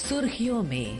सुर्खियों में।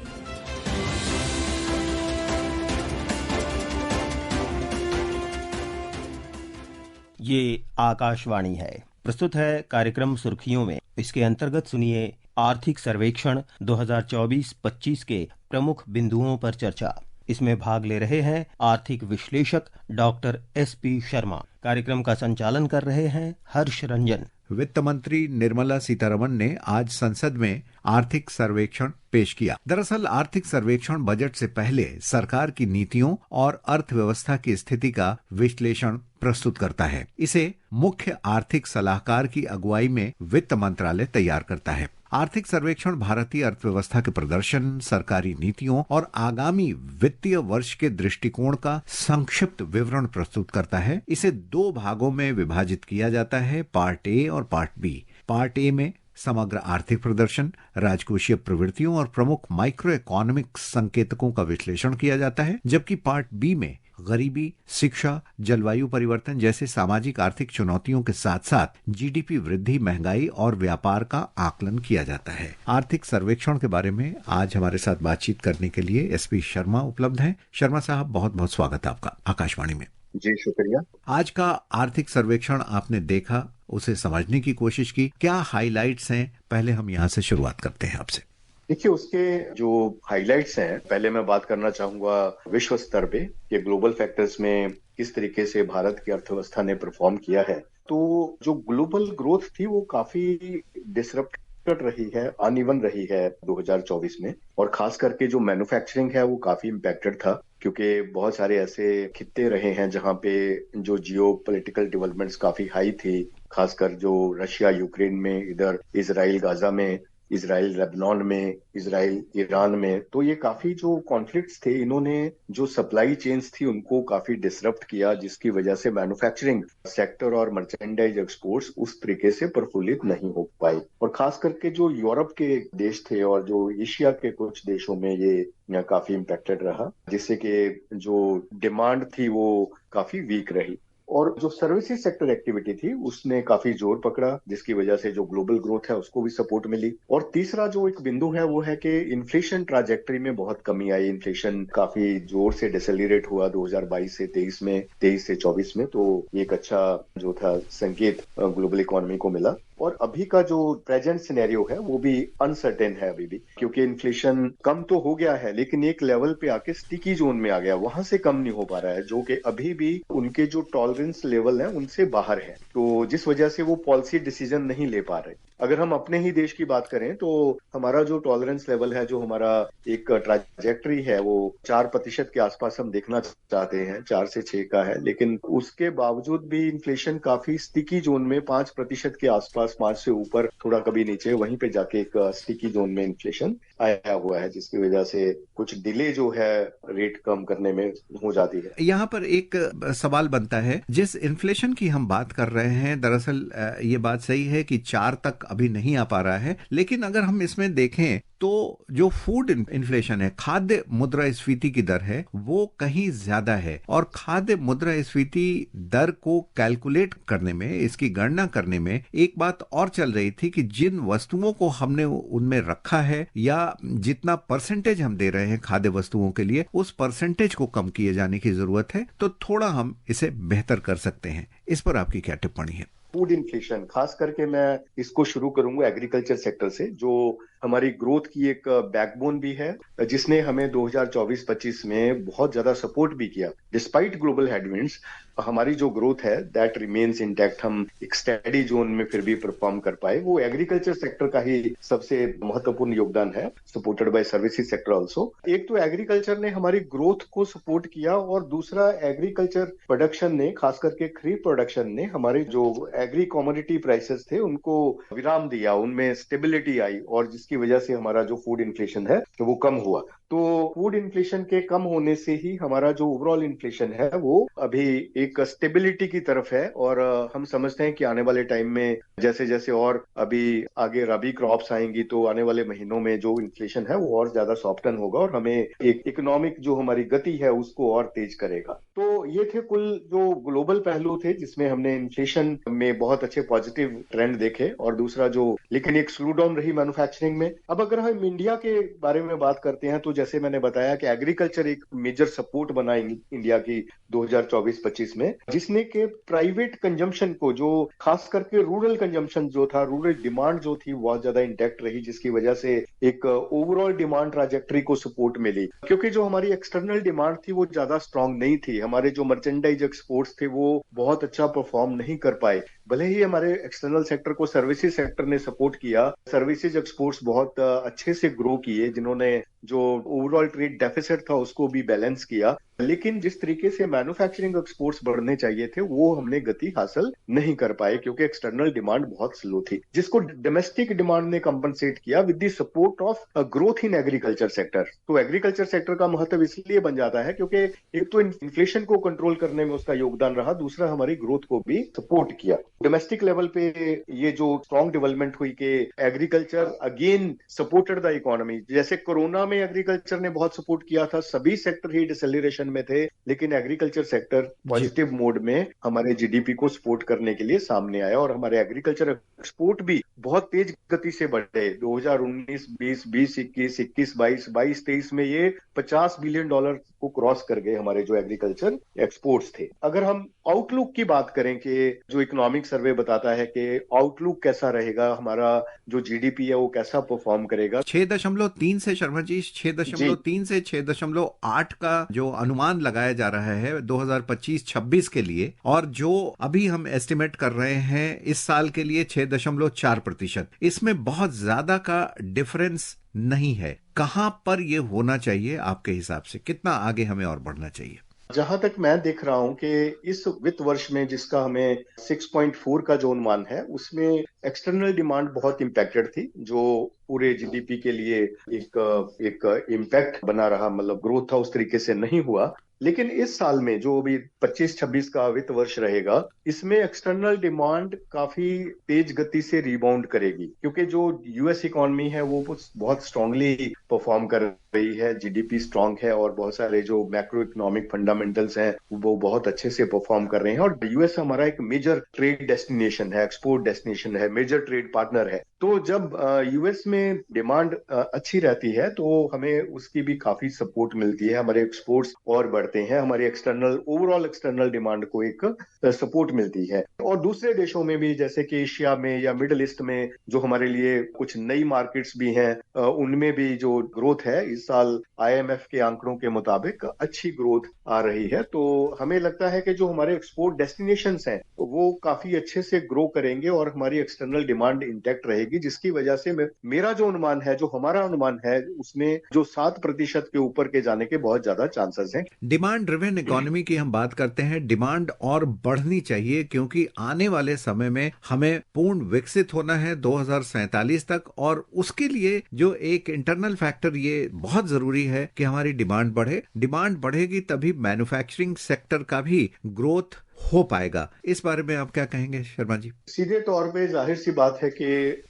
ये आकाशवाणी है। प्रस्तुत है कार्यक्रम सुर्खियों में। इसके अंतर्गत सुनिए आर्थिक सर्वेक्षण 2024-25 के प्रमुख बिंदुओं पर चर्चा। इसमें भाग ले रहे हैं आर्थिक विश्लेषक डॉक्टर SP शर्मा। कार्यक्रम का संचालन कर रहे हैं हर्ष रंजन। वित्त मंत्री निर्मला सीतारमण ने आज संसद में आर्थिक सर्वेक्षण पेश किया। दरअसल आर्थिक सर्वेक्षण बजट से पहले सरकार की नीतियों और अर्थव्यवस्था की स्थिति का विश्लेषण प्रस्तुत करता है। इसे मुख्य आर्थिक सलाहकार की अगुवाई में वित्त मंत्रालय तैयार करता है। आर्थिक सर्वेक्षण भारतीय अर्थव्यवस्था के प्रदर्शन, सरकारी नीतियों और आगामी वित्तीय वर्ष के दृष्टिकोण का संक्षिप्त विवरण प्रस्तुत करता है। इसे 2 भागों में विभाजित किया जाता है, पार्ट ए और पार्ट बी। पार्ट ए में समग्र आर्थिक प्रदर्शन, राजकोषीय प्रवृत्तियों और प्रमुख माइक्रो इकोनॉमिक संकेतकों का विश्लेषण किया जाता है, जबकि पार्ट बी में गरीबी, शिक्षा, जलवायु परिवर्तन जैसे सामाजिक आर्थिक चुनौतियों के साथ साथ GDP वृद्धि, महंगाई और व्यापार का आकलन किया जाता है। आर्थिक सर्वेक्षण के बारे में आज हमारे साथ बातचीत करने के लिए SP शर्मा उपलब्ध हैं। शर्मा साहब, बहुत बहुत स्वागत है आपका आकाशवाणी में। जी शुक्रिया। आज का आर्थिक सर्वेक्षण आपने देखा, उसे समझने की कोशिश की, क्या हाइलाइट्स हैं? पहले हम यहाँ से शुरुआत करते हैं आपसे। देखिए, उसके जो हाइलाइट्स हैं, पहले मैं बात करना चाहूंगा विश्व स्तर पे कि ग्लोबल फैक्टर्स में किस तरीके से भारत की अर्थव्यवस्था ने परफॉर्म किया है। तो जो ग्लोबल ग्रोथ थी वो काफी डिसरप्टेड रही है, अनइवन रही है 2024 में, और खास करके जो मैन्युफैक्चरिंग है वो काफी इम्पैक्टेड था, क्योंकि बहुत सारे ऐसे खित्ते रहे हैं जहां पे जो जियो पॉलिटिकल डेवलपमेंट्स काफी हाई थी, खासकर जो रशिया यूक्रेन में, इधर इजराइल गाजा में, इजराइल लेबनान में, इजराइल ईरान में। तो ये काफी जो कॉन्फ्लिक्ट्स थे, इन्होंने जो सप्लाई चेन्स थी उनको काफी डिसरप्ट किया, जिसकी वजह से मैन्युफैक्चरिंग सेक्टर और मर्चेंडाइज एक्सपोर्ट्स उस तरीके से प्रफुल्लित नहीं हो पाई। और खास करके जो यूरोप के देश थे और जो एशिया के कुछ देशों में ये काफी इम्पैक्टेड रहा, जिससे कि जो डिमांड थी वो काफी वीक रही। और जो सर्विसेज सेक्टर एक्टिविटी थी उसने काफी जोर पकड़ा, जिसकी वजह से जो ग्लोबल ग्रोथ है उसको भी सपोर्ट मिली। और तीसरा जो एक बिंदु है वो है कि इन्फ्लेशन ट्राजेक्टरी में बहुत कमी आई। इन्फ्लेशन काफी जोर से डिसेलरेट हुआ 2022 से 23 में, 23 से 24 में। तो एक अच्छा जो था संकेत ग्लोबल इकोनॉमी को मिला। और अभी का जो प्रेजेंट सिनेरियो है वो भी अनसर्टेन है अभी भी, क्योंकि इन्फ्लेशन कम तो हो गया है लेकिन एक लेवल पे आके स्टिकी जोन में आ गया, वहां से कम नहीं हो पा रहा है, जो कि अभी भी उनके जो टॉलरेंस लेवल है उनसे बाहर है। तो जिस वजह से वो पॉलिसी डिसीजन नहीं ले पा रहे। अगर हम अपने ही देश की बात करें तो हमारा जो टॉलरेंस लेवल है, जो हमारा एक ट्राजेक्टरी है, वो 4% के आसपास हम देखना चाहते हैं, 4 से 6 का है, लेकिन उसके बावजूद भी इन्फ्लेशन काफी स्टिकी जोन में 5% के आसपास, 5 से ऊपर, थोड़ा कभी नीचे, वहीं पे जाके एक स्टिकी जोन में इन्फ्लेशन आया हुआ है, जिसकी वजह से कुछ डिले जो है रेट कम करने में हो जाती है। यहाँ पर एक सवाल बनता है, जिस इन्फ्लेशन की हम बात कर रहे हैं, दरअसल ये बात सही है कि 4 तक अभी नहीं आ पा रहा है, लेकिन अगर हम इसमें देखें तो जो फूड इन्फ्लेशन है, खाद्य मुद्रास्फीति की दर है, वो कहीं ज्यादा है। और खाद्य मुद्रास्फीति दर को कैलकुलेट करने में, इसकी गणना करने में एक बात और चल रही थी कि जिन वस्तुओं को हमने उनमें रखा है या जितना परसेंटेज हम दे रहे हैं खाद्य वस्तुओं के लिए, उस परसेंटेज को कम किए जाने की जरूरत है, तो थोड़ा हम इसे बेहतर कर सकते हैं। इस पर आपकी क्या टिप्पणी है? फूड इन्फ्लेशन, खास करके मैं इसको शुरू करूंगा एग्रीकल्चर सेक्टर से, जो हमारी ग्रोथ की एक बैकबोन भी है, जिसने हमें 2024-25 में बहुत ज्यादा सपोर्ट भी किया। डिस्पाइट ग्लोबल हेडविंड्स, हमारी जो ग्रोथ है दैट रिमेन्स इंटैक्ट। हम एक स्टेडी जोन में फिर भी परफॉर्म कर पाए। वो एग्रीकल्चर सेक्टर का ही सबसे महत्वपूर्ण योगदान है, supported by services sector also. एक तो एग्रीकल्चर ने हमारी ग्रोथ को सपोर्ट किया, और दूसरा एग्रीकल्चर प्रोडक्शन ने, खास करके खरीफ प्रोडक्शन ने, हमारे जो एग्री कमोडिटी प्राइसेस थे उनको विराम दिया, उनमें स्टेबिलिटी आई, और जिसकी वजह से हमारा जो फूड इन्फ्लेशन है तो वो कम हुआ। तो फूड इन्फ्लेशन के कम होने से ही हमारा जो ओवरऑल इन्फ्लेशन है वो अभी एक स्टेबिलिटी की तरफ है। और हम समझते हैं कि आने वाले टाइम में जैसे जैसे और अभी आगे रबी क्रॉप्स आएंगी तो आने वाले महीनों में जो इन्फ्लेशन है वो और ज्यादा सॉफ्टन होगा और हमें एक इकोनॉमिक जो हमारी गति है उसको और तेज करेगा। तो ये थे कुल जो ग्लोबल पहलू थे जिसमें हमने इन्फ्लेशन में बहुत अच्छे पॉजिटिव ट्रेंड देखे। और दूसरा जो लेकिन एक स्लो डाउन रही मैन्युफैक्चरिंग में। अब अगर हम इंडिया के बारे में बात करते हैं तो जैसे मैंने बताया कि एग्रीकल्चर एक मेजर सपोर्ट बना इंडिया की 2024-25 में, जिसने के प्राइवेट कंजम्पशन को, जो खास करके रूरल कंजम्पशन जो था, रूरल डिमांड जो थी बहुत ज्यादा इंटैक्ट रही, जिसकी वजह से एक ओवरऑल डिमांड ट्रैजेक्टरी को सपोर्ट मिली। क्योंकि जो हमारी एक्सटर्नल डिमांड थी वो ज्यादा स्ट्रांग नहीं थी, हमारे जो मर्चेंडाइज एक्सपोर्ट्स थे वो बहुत अच्छा परफॉर्म नहीं कर पाए। भले ही हमारे एक्सटर्नल सेक्टर को सर्विसेज सेक्टर ने सपोर्ट किया, सर्विसेज एक्सपोर्ट्स बहुत अच्छे से ग्रो किए, जिन्होंने जो ओवरऑल ट्रेड डेफिसिट था उसको भी बैलेंस किया। लेकिन जिस तरीके से मैन्युफैक्चरिंग एक्सपोर्ट्स बढ़ने चाहिए थे वो हमने गति हासिल नहीं कर पाए क्योंकि एक्सटर्नल डिमांड बहुत स्लो थी, जिसको डोमेस्टिक डिमांड ने कंपनसेट किया with the support of growth in agriculture sector. तो एग्रीकल्चर सेक्टर का महत्व इसलिए बन जाता है क्योंकि एक तो इन्फ्लेशन को कंट्रोल करने में उसका योगदान रहा, दूसरा हमारी ग्रोथ को भी सपोर्ट किया। डोमेस्टिक लेवल पे ये जो स्ट्रॉन्ग डेवलपमेंट हुई कि agriculture again supported the economy. जैसे कोरोना में एग्रीकल्चर ने बहुत सपोर्ट किया था, सभी सेक्टर ही डिसेलरेशन में थे, लेकिन एग्रीकल्चर सेक्टर पॉजिटिव मोड में हमारे जीडीपी को सपोर्ट करने के लिए सामने आया और हमारे एग्रीकल्चर एक्सपोर्ट भी बहुत तेज गति से बढ़े। 2019, 20, 21, 22, 23 में ये $50 बिलियन को क्रॉस कर गए हमारे जो एग्रीकल्चर एक्सपोर्ट्स थे। अगर हम आउटलुक की बात करें कि जो इकोनॉमिक सर्वे बताता है कि आउटलुक कैसा रहेगा, हमारा जो जीडीपी है वो कैसा परफॉर्म करेगा, 6.3 से शर्मा जी 6.3 से 6.8 का जो अनुमान लगाया जा रहा है 2025-26 के लिए, और जो अभी हम एस्टिमेट कर रहे हैं इस साल के लिए 6.4%। इसमें बहुत ज्यादा का डिफरेंस नहीं है। कहां पर ये होना चाहिए आपके हिसाब से? कितना आगे हमें और बढ़ना चाहिए? जहां तक मैं देख रहा हूं कि इस वित्त वर्ष में जिसका हमें 6.4 का जो अनुमान है उसमें एक्सटर्नल डिमांड बहुत इम्पैक्टेड थी, जो पूरे जीडीपी के लिए एक इम्पैक्ट बना रहा, मतलब ग्रोथ था उस तरीके से नहीं हुआ। लेकिन इस साल में जो अभी 25-26 का वित्त वर्ष रहेगा, इसमें एक्सटर्नल डिमांड काफी तेज गति से रिबाउंड करेगी क्योंकि जो यूएस इकोनॉमी है वो बहुत स्ट्रांगली परफॉर्म कर रही है, जीडीपी स्ट्रांग है और बहुत सारे जो मैक्रो इकोनॉमिक फंडामेंटल्स हैं वो बहुत अच्छे से परफॉर्म कर रहे हैं। और यूएस हमारा एक मेजर ट्रेड डेस्टिनेशन है, एक्सपोर्ट डेस्टिनेशन है, मेजर ट्रेड पार्टनर है। तो जब यूएस में डिमांड अच्छी रहती है तो हमें उसकी भी काफी सपोर्ट मिलती है, हमारे एक्सपोर्ट्स और बढ़ते हैं, हमारी एक्सटर्नल ओवरऑल एक्सटर्नल डिमांड को एक सपोर्ट मिलती है। और दूसरे देशों में भी जैसे कि एशिया में या मिडिल ईस्ट में जो हमारे लिए कुछ नई मार्केट्स भी हैं, उनमें भी जो ग्रोथ है इस साल आईएमएफ के आंकड़ों के मुताबिक अच्छी ग्रोथ आ रही है। तो हमें लगता है कि जो हमारे एक्सपोर्ट डेस्टिनेशंस हैं वो काफी अच्छे से ग्रो करेंगे और हमारी एक्सटर्नल डिमांड इंटैक्ट रहेगी, जिसकी वजह से मेरा जो अनुमान है, जो हमारा अनुमान है, उसमें जो 7% के ऊपर के जाने के बहुत ज्यादा चांसेस हैं। डिमांड ड्रिवन इकोनॉमी की हम बात करते हैं, डिमांड और बढ़नी चाहिए क्योंकि आने वाले समय में हमें पूर्ण विकसित होना है 2047 तक, और उसके लिए जो एक इंटरनल फैक्टर ये बहुत जरूरी है कि हमारी डिमांड बढ़े। डिमांड बढ़ेगी तभी मैन्युफैक्चरिंग सेक्टर का भी ग्रोथ हो पाएगा। इस बारे में आप क्या कहेंगे शर्मा जी? सीधे तौर पे जाहिर सी बात है कि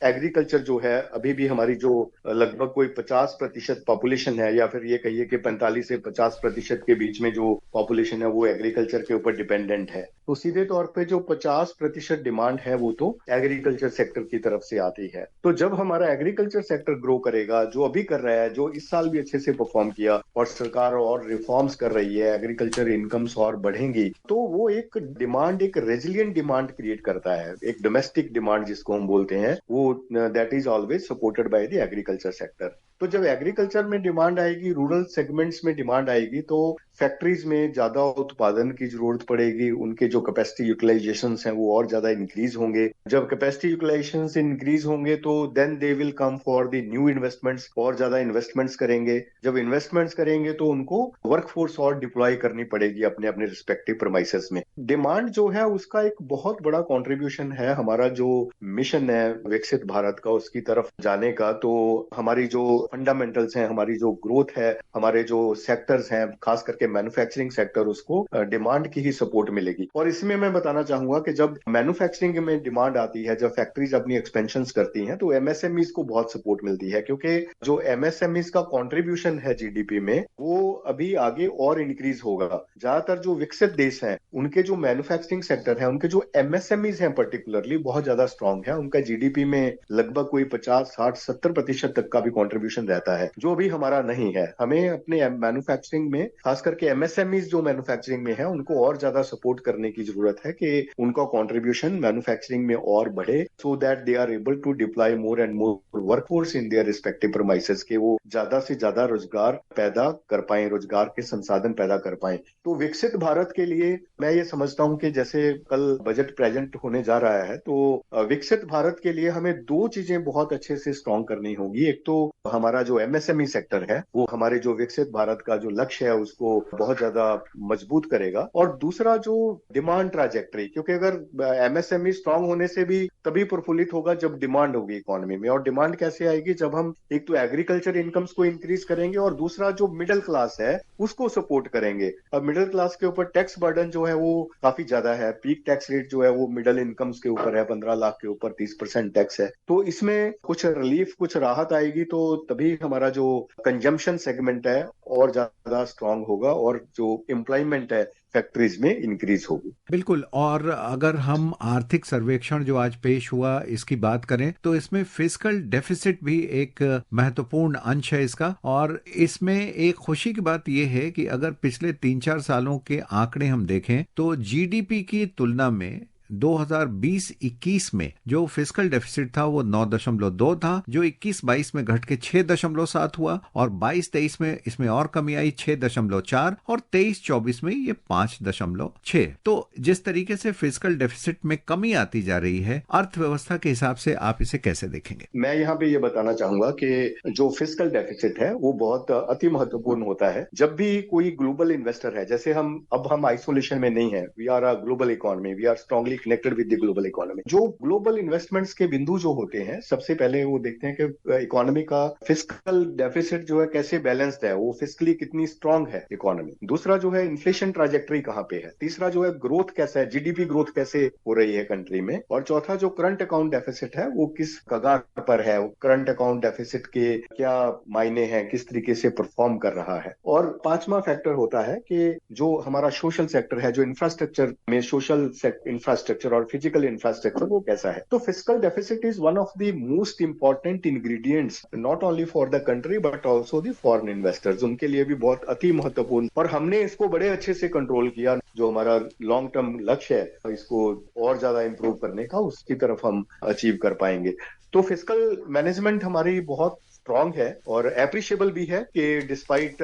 एग्रीकल्चर जो है अभी भी हमारी जो लगभग कोई 50% पॉपुलेशन है, या फिर ये कहिए कि 45 से 50% के बीच में जो पॉपुलेशन है वो एग्रीकल्चर के ऊपर डिपेंडेंट है। तो सीधे तौर पे जो 50% डिमांड है वो तो एग्रीकल्चर सेक्टर की तरफ से आती है। तो जब हमारा एग्रीकल्चर सेक्टर ग्रो करेगा, जो अभी कर रहा है, जो इस साल भी अच्छे से परफॉर्म किया और सरकार और रिफॉर्म्स कर रही है, एग्रीकल्चर इनकम्स और बढ़ेंगी, तो वो एक डिमांड, एक रेजिलियंट डिमांड क्रिएट करता है। एक डोमेस्टिक डिमांड जिसको हम बोलते हैं वो that is always supported by the agriculture sector. तो जब एग्रीकल्चर में डिमांड आएगी, रूरल सेगमेंट्स में डिमांड आएगी, तो फैक्ट्रीज में ज्यादा उत्पादन की जरूरत पड़ेगी, उनके जो कैपेसिटी यूटिलाइजेशंस हैं वो और ज्यादा इंक्रीज होंगे। जब कैपेसिटी यूटिलाइजेशंस इंक्रीज होंगे तो then they will come for the new investments, और ज्यादा इन्वेस्टमेंट्स करेंगे। जब इन्वेस्टमेंट्स करेंगे तो उनको वर्कफोर्स और डिप्लॉय करनी पड़ेगी अपने अपने रिस्पेक्टिव प्रेमाइसेस में। डिमांड जो है उसका एक बहुत बड़ा कंट्रीब्यूशन है हमारा जो मिशन है विकसित भारत का, उसकी तरफ जाने का। तो हमारी जो फंडामेंटल्स हैं, हमारी जो ग्रोथ है, हमारे जो सेक्टर्स हैं, खास करके मैन्युफैक्चरिंग सेक्टर, उसको डिमांड की ही सपोर्ट मिलेगी। और इसमें मैं बताना चाहूंगा कि जब मैन्युफैक्चरिंग में डिमांड आती है, जब फैक्ट्रीज अपनी एक्सपेंशन करती हैं, तो एमएसएमईज को बहुत सपोर्ट मिलती है, क्योंकि जो एमएसएमईज का कंट्रीब्यूशन है जीडीपी में वो अभी आगे और इंक्रीज होगा। ज्यादातर जो विकसित देश हैं उनके जो मैन्युफैक्चरिंग सेक्टर है, उनके जो एमएसएमईज हैं पर्टिकुलरली बहुत ज्यादा स्ट्रांग है। उनका जीडीपी में लगभग कोई 50, 60, 70% तक का भी कंट्रीब्यूशन रहता है, जो भी हमारा नहीं है। हमें अपने मैन्युफैक्चरिंग में, खास करके एमएसएमईज जो मैन्युफैक्चरिंग में है, उनको और ज्यादा सपोर्ट करने की जरूरत है कि उनका कंट्रीब्यूशन मैन्युफैक्चरिंग में और बढ़े, so that they are able to deploy more and more workforce in their respective premises, के वो ज्यादा से ज्यादा रोजगार पैदा कर पाए, रोजगार के संसाधन पैदा कर पाए। तो विकसित भारत के लिए मैं ये समझता हूं कि जैसे कल बजट प्रेजेंट होने जा रहा है, तो विकसित भारत के लिए हमें दो चीजें बहुत अच्छे से स्ट्रांग करनी होगी। एक तो हमारा जो एमएसएमई सेक्टर है वो हमारे जो विकसित भारत का जो लक्ष्य है उसको बहुत ज्यादा मजबूत करेगा, और दूसरा जो डिमांड ट्राजेक्टरी, क्योंकि अगर एमएसएमई स्ट्रांग होने से भी तभी प्रफुल्लित होगा जब डिमांड होगी इकोनॉमी में। और डिमांड कैसे आएगी? जब हम एक तो एग्रीकल्चर इनकम्स को इंक्रीज करेंगे और दूसरा जो मिडिल क्लास है उसको सपोर्ट करेंगे। अब मिडिल क्लास के ऊपर टैक्स बर्डन जो है वो काफी ज्यादा है। पीक टैक्स रेट जो है वो मिडिल इनकम्स के ऊपर है, 15 लाख के ऊपर 30% टैक्स है। तो इसमें कुछ रिलीफ, कुछ राहत आएगी, तो तभी हमारा जो कंजम्पशन सेगमेंट है और ज्यादा स्ट्रांग होगा और जो एम्प्लॉयमेंट है फैक्ट्रीज में इंक्रीज होगी। बिल्कुल। और अगर हम आर्थिक सर्वेक्षण जो आज पेश हुआ इसकी बात करें तो इसमें फिस्कल डेफिसिट भी एक महत्वपूर्ण अंश है इसका। और इसमें एक खुशी की बात यह है कि अगर पिछले 3-4 सालों के आंकड़े हम देखें तो जीडीपी की तुलना में 2020-21 में जो फिस्कल डेफिसिट था वो 9.2 था, जो 21-22 में घट के 6.7 हुआ, और 22-23 में इसमें और कमी आई 6.4, और 23-24 में ये 5.6। तो जिस तरीके से फिस्कल डेफिसिट में कमी आती जा रही है, अर्थव्यवस्था के हिसाब से आप इसे कैसे देखेंगे? मैं यहाँ पे ये बताना चाहूंगा कि जो फिस्कल डेफिसिट है वो बहुत अति महत्वपूर्ण होता है। जब भी कोई ग्लोबल इन्वेस्टर है, जैसे हम आइसोलेशन में नहीं है, we are a global economy, we are strongly connected with the global economy. जो ग्लोबल इन्वेस्टमेंट्स के बिंदु जो होते हैं, सबसे पहले वो देखते हैं कि इकोनॉमी का फिस्कल डेफिसिट जो है कैसे बैलेंस्ड है, वो फिस्कली कितनी स्ट्रांग है इकोनॉमी। दूसरा जो है इन्फ्लेशन ट्राजेक्टरी कहाँ पे है। तीसरा जो है ग्रोथ कैसा है, जीडीपी ग्रोथ कैसे हो रही है कंट्री में। और चौथा जो करंट अकाउंट डेफिसिट है वो किस कगार पर है, करंट अकाउंट डेफिसिट के क्या मायने हैं, किस तरीके से परफॉर्म कर रहा है। और पांचवा फैक्टर होता है कि जो हमारा सोशल सेक्टर है, जो इंफ्रास्ट्रक्चर में सोशल इंफ्रास्ट्रक्चर और फिजिकल इंफ्रास्ट्रक्चर वो कैसा है। तो fiscal deficit is one of the most important ingredients not only for the country but also the foreign investors, उनके लिए भी बहुत अति महत्वपूर्ण। और हमने इसको बड़े अच्छे से कंट्रोल किया। जो हमारा लॉन्ग टर्म लक्ष्य है इसको और ज्यादा इंप्रूव करने का, उसकी तरफ हम अचीव कर पाएंगे। तो फिस्कल मैनेजमेंट हमारी बहुत स्ट्रांग है और एप्रिशिएबल भी है कि डिस्पाइट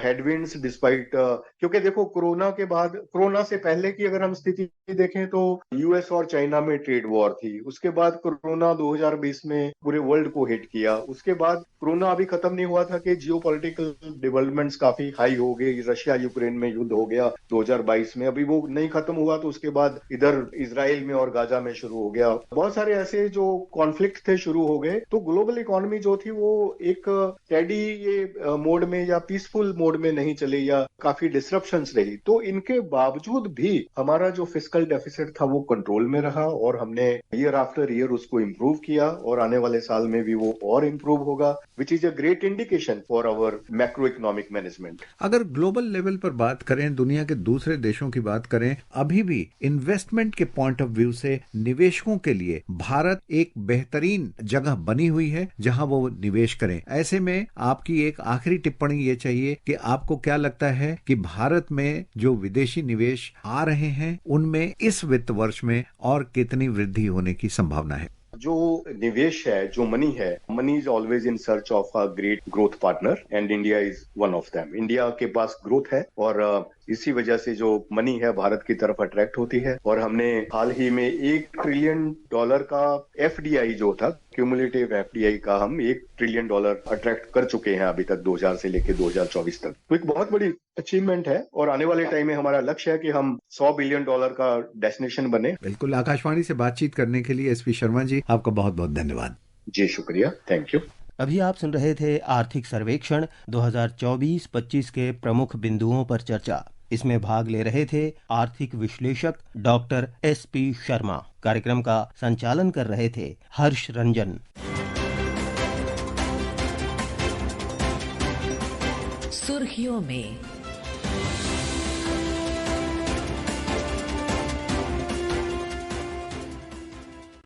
हेडविंड्स, डिस्पाइट क्योंकि देखो कोरोना से पहले की अगर हम स्थिति देखें तो यूएस और चाइना में ट्रेड वॉर थी। उसके बाद कोरोना 2020 में पूरे वर्ल्ड को हिट किया। उसके बाद कोरोना अभी खत्म नहीं हुआ था कि जियोपॉलिटिकल डेवलपमेंट्स काफी हाई हो गए। रशिया यूक्रेन में युद्ध हो गया 2022 में, अभी वो नहीं खत्म हुआ तो उसके बाद इधर इजराइल में और गाजा में शुरू हो गया। बहुत सारे ऐसे जो कॉन्फ्लिक्ट थे शुरू हो गए। तो ग्लोबल इकोनॉमी जो थी वो एक स्टेडी ये मोड में या पीसफुल मोड में नहीं चली या काफी डिसरप्शंस रही। तो इनके बावजूद भी हमारा जो फिस्कल डेफिसिट था वो कंट्रोल में रहा और हमने ईयर आफ्टर ईयर उसको इम्प्रूव किया और आने वाले साल में भी वो और इम्प्रूव होगा, which is a great indication for our macro economic management. अगर ग्लोबल लेवल पर बात करें, दुनिया के दूसरे देशों की बात करें, अभी भी इन्वेस्टमेंट के पॉइंट ऑफ व्यू से निवेशकों के लिए भारत एक बेहतरीन जगह बनी हुई है जहां वो निवेश करें। ऐसे में आपकी एक आखिरी टिप्पणी ये चाहिए कि आपको क्या लगता है कि भारत में जो विदेशी निवेश आ रहे हैं उनमें इस वित्त वर्ष में और कितनी वृद्धि होने की संभावना है? जो निवेश है, जो मनी है, money is always in search of a great growth partner and India is one of them. India के पास ग्रोथ है और इसी वजह से जो मनी है भारत की तरफ अट्रैक्ट होती है और हमने हाल ही में $1 ट्रिलियन का FDI जो था, क्यूमुलेटिव FDI का हम $1 ट्रिलियन अट्रैक्ट कर चुके हैं अभी तक 2000 से लेकर 2024 तक। तो एक बहुत बड़ी अचीवमेंट है और आने वाले टाइम में हमारा लक्ष्य है कि हम $100 बिलियन का डेस्टिनेशन बने। बिल्कुल, आकाशवाणी से बातचीत करने के लिए SP शर्मा जी, आपका बहुत बहुत धन्यवाद। जी शुक्रिया, थैंक यू। अभी आप सुन रहे थे आर्थिक सर्वेक्षण 2024-25 के प्रमुख बिंदुओं पर चर्चा। इसमें भाग ले रहे थे आर्थिक विश्लेषक डॉक्टर SP शर्मा। कार्यक्रम का संचालन कर रहे थे हर्ष रंजन। सुर्खियों में